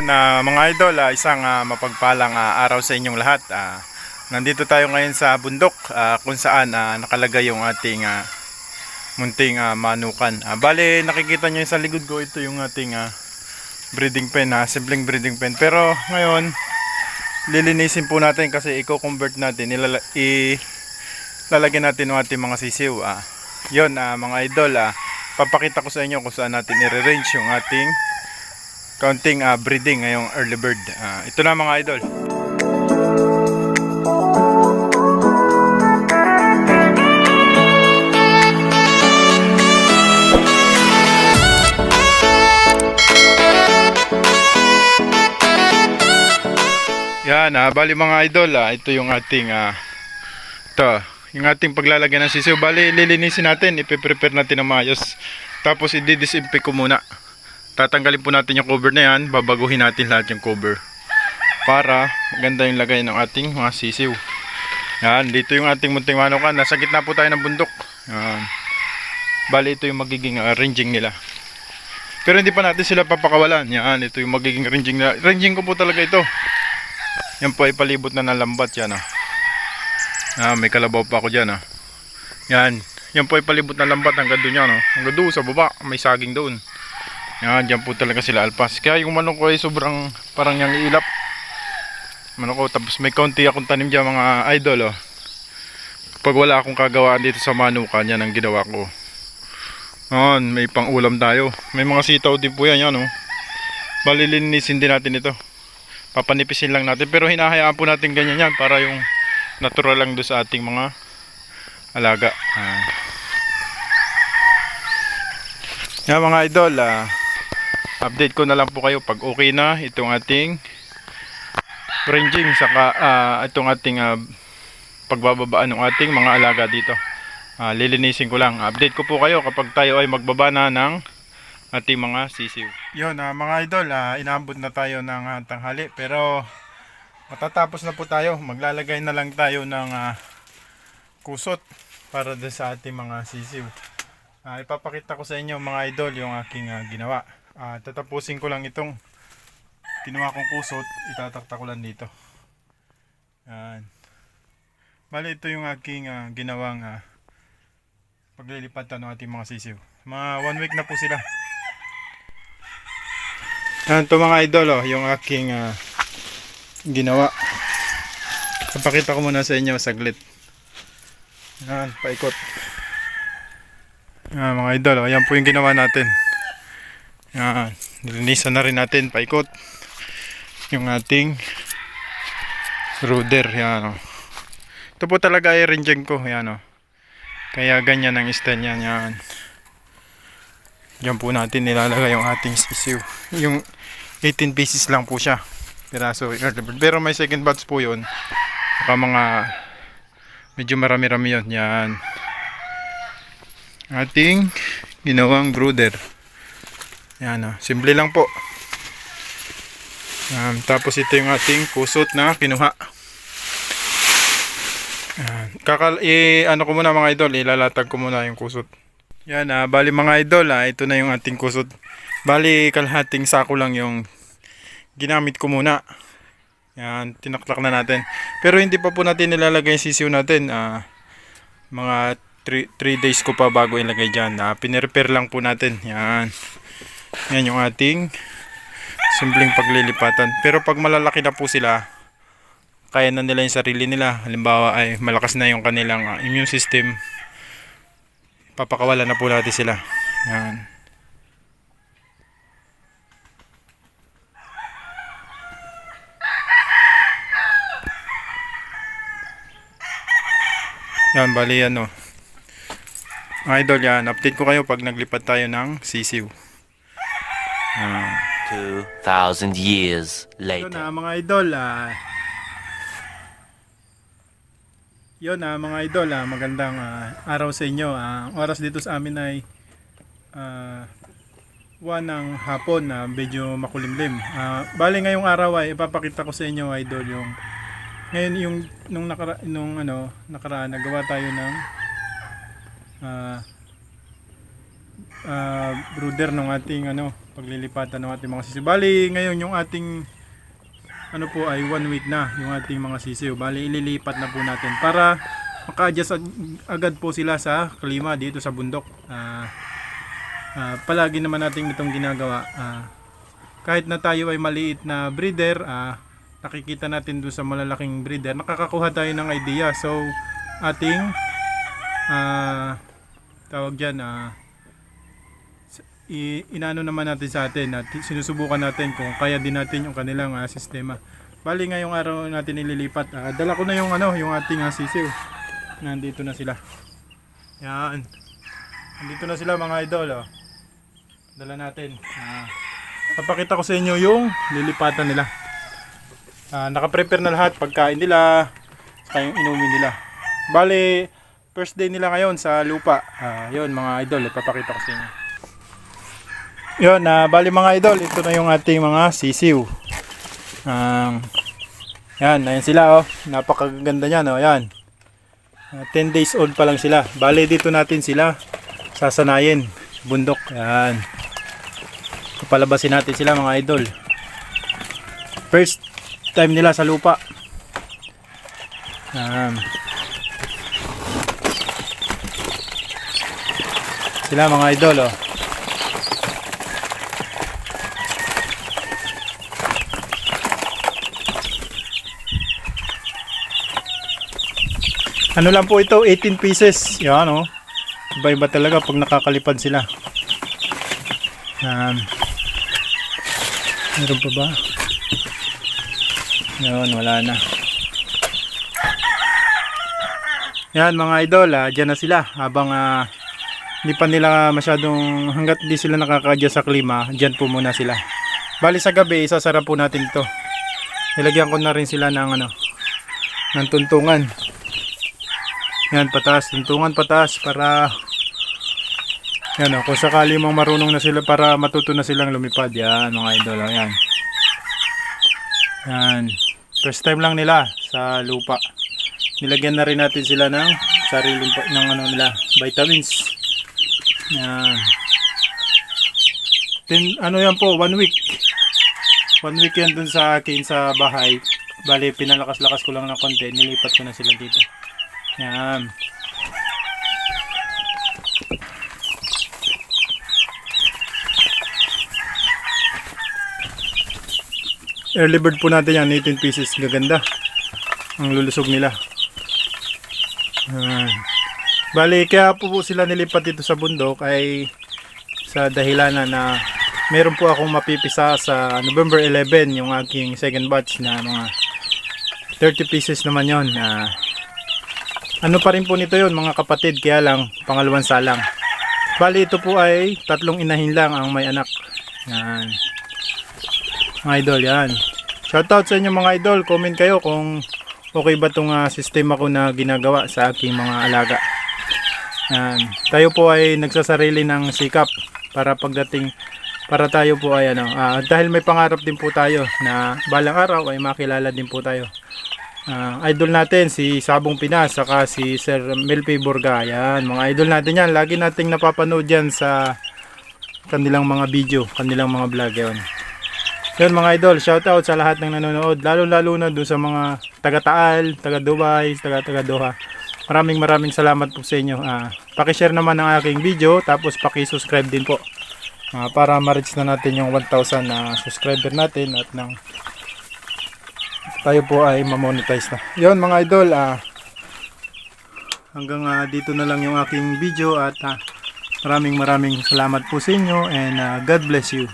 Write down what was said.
Mga idol, isang mapagpalang araw sa inyong lahat. Nandito tayo ngayon sa bundok kung saan nakalagay yung ating munting manukan. Bale, nakikita nyo sa likod ko, ito yung ating breeding pen, simpleng breeding pen. Pero ngayon, lilinisin po natin kasi i-convert natin, ilalagyan natin yung ating mga sisiw. Yun mga idol, papakita ko sa inyo kung saan natin i-range yung ating counting breeding ngayong early bird. Ito na mga idol. Yan, bali mga idol, ito yung ating yung ating paglalagyan ng sisiw. Bali lilinisin natin, ipe-prepare natin ng maayos. Tapos i-disinfect ko muna. Tatanggalin po natin yung cover na yan, babaguhin natin lahat yung cover para maganda yung lagay ng ating mga sisiw. Yan, dito yung ating munting manukan. Nasa gitna po tayo ng bundok. Yan. Bali ito yung magiging ranging nila. Pero hindi pa natin sila papakawalan. Yan, ito yung magiging ranging nila. Ranging ko po talaga ito. Yan po ay palibot na ng lambat yan. May kalabaw pa ako dyan. Yan, yan po ay palibot na lambat hanggang doon yan. Hanggang doon sa baba, may saging doon. Yan, dyan po talaga sila alpas. Kaya yung manok ko ay sobrang parang yung ilap. Manok ko, tapos may kaunti akong tanim dyan mga idol. Pag wala akong kagawaan dito sa manukan, yan ang ginawa ko. Yan, may pang ulam tayo. May mga sitaw din po yan. Yan balilinisin din natin ito. Papanipisin lang natin. Pero hinahayaan po natin ganyan yan para yung natural lang doon sa ating mga alaga. Yan mga idol, update ko na lang po kayo pag okay na itong ating ranging saka itong ating pagbababaan ng ating mga alaga dito. Lilinisin ko lang. Update ko po kayo kapag tayo ay magbaba na ng ating mga sisiw. Yun mga idol, inaabot na tayo ng tanghali pero matatapos na po tayo. Maglalagay na lang tayo ng kusot para sa ating mga sisiw. Ipapakita ko sa inyo mga idol yung aking ginawa. Tatapusin ko lang itong ginawa kong kusot, itatakta ko lang dito. Yan. Bali ito yung aking ginawang paglilipatan ng ating mga sisiw. Mga 1 week na po sila. Yan ito mga idol, yung aking ginawa. Papakita ko muna sa inyo saglit. Yan, paikot. Yan mga idol, yan po yung ginawa natin. Yan, nilinisan na rin natin paikot yung ating ruder. Yan ito po talaga ay ranging ko. Yan kaya ganyan ang style yan. Yan, yan po natin nilalagay yung ating sisiw. Yung 18 pieces lang po siya piraso, pero may second batch po yun. Baka mga medyo marami-rami yun. Yan ating ginawang brooder. Yan simple lang po. Tapos ito yung ating kusot na kinuha. Ano ko muna mga idol, ilalatag ko muna yung kusot. Yan bali mga idol, ito na yung ating kusot. Bali kalahating sako lang yung ginamit ko muna. Yan, tinaklak na natin. Pero hindi pa po natin nilalagay yung sisiw natin. Mga 3 days ko pa bago ilagay dyan. Pinrepair lang po natin. Yan. Yan yung ating simpleng paglilipatan. Pero pag malalaki na po sila, kaya na nila yung sarili nila. Halimbawa ay malakas na yung kanilang immune system, papakawalan na po natin sila. Yan. Yan, bali yan mga idol, yan, update ko kayo pag naglipat tayo ng sisiw. 2,000 years later. Yun mga idol, yun mga idol, magandang araw sa inyo. Ang oras dito sa amin ay 1 ng hapon, medyo makulimlim. Bali ngayong araw ay ipapakita ko sa inyo idol yung ngayon yung nung nakaraan nagawa tayo ng brooder ng ating paglilipatan ng ating mga sisiw. Bali ngayon yung ating ano po ay 1 week na yung ating mga sisiw. Bali ililipat na po natin para maka-adjust agad po sila sa klima dito sa bundok. Palagi naman natin itong ginagawa. Kahit na tayo ay maliit na breeder, nakikita natin doon sa malalaking breeder, nakakakuha tayo ng idea. So ating tawag dyan, inano naman natin sa atin at sinusubukan natin kung kaya din natin yung kanilang sistema. Bali ngayong araw natin ililipat. Dala ko na yung yung ating sisiw. Nandito na sila. Yan. Nandito na sila mga idol. Dala natin. Papakita ko sa inyo yung lilipatan nila. Naka-prepare na lahat, pagkain nila, saka yung inumin nila. Bali, first day nila ngayon sa lupa. Yun mga idol, ipapakita ko sa inyo. Yun, bali mga idol, ito na yung ating mga sisiw. Yan, ayan sila napakaganda niyan yan. 10 days old pa lang sila. Bali dito natin sila sasanayin, bundok. Yan. Palabasin natin sila mga idol. First time nila sa lupa. Sila mga idol Ano lang po ito, 18 pieces. Yan iba-iba talaga pag nakakalipad sila. Meron pa ba? Yun, wala na. Yan mga idol, dyan na sila. Habang hindi pa nila masyadong, hanggat hindi sila nakaka-adjust sa klima, dyan po muna sila. Bali sa gabi, isasara po natin ito. Nilagyan ko na rin sila ng ng tuntungan. Yan, pataas, tuntungan pataas para yan kung sakali mong marunong na sila, para matuto na silang lumipad. Yan mga idol, yan. Yan. First time lang nila sa lupa. Nilagyan na rin natin sila ng sariling nila, vitamins. Yan. Then, yan po, 1 week. 1 week yan dun sa akin sa bahay. Bali, pinalakas-lakas ko lang ng konti. Nilipat ko na sila dito. Yan. Early bird po natin yan, 18 pieces. Gaganda ang lulusog nila. Bali, kaya po sila nilipat dito sa bundok ay sa dahilan na meron po akong mapipisa sa November 11, yung aking second batch na mga 30 pieces naman yon. Ano pa rin po nito yon mga kapatid, kaya lang pangalawang salang. Bali ito po ay 3 inahin lang ang may anak. Yan. Mga idol, yan. Shoutout sa inyo mga idol, comment kayo kung okay ba itong sistema ko na ginagawa sa aking mga alaga. Yan. Tayo po ay nagsasarili ng sikap para pagdating, para tayo po ay dahil may pangarap din po tayo na balang araw ay makilala din po tayo. Idol natin si Sabong Pinas, saka si Sir Melpi Burga. Yan, mga idol natin yan. Lagi nating napapanood yan sa kanilang mga video, kanilang mga vlog yan. Yan mga idol, shoutout sa lahat ng nanonood, lalo na doon sa mga taga-Taal, taga-Dubai, taga-Doha. Maraming salamat po sa inyo. Paki-share naman ng aking video, tapos paki-subscribe din po. Para ma-reach na natin yung 1,000 na subscriber natin at tayo po ay ma-monetize na. Yon mga idol, hanggang dito na lang yung aking video at maraming salamat po sa inyo and God bless you.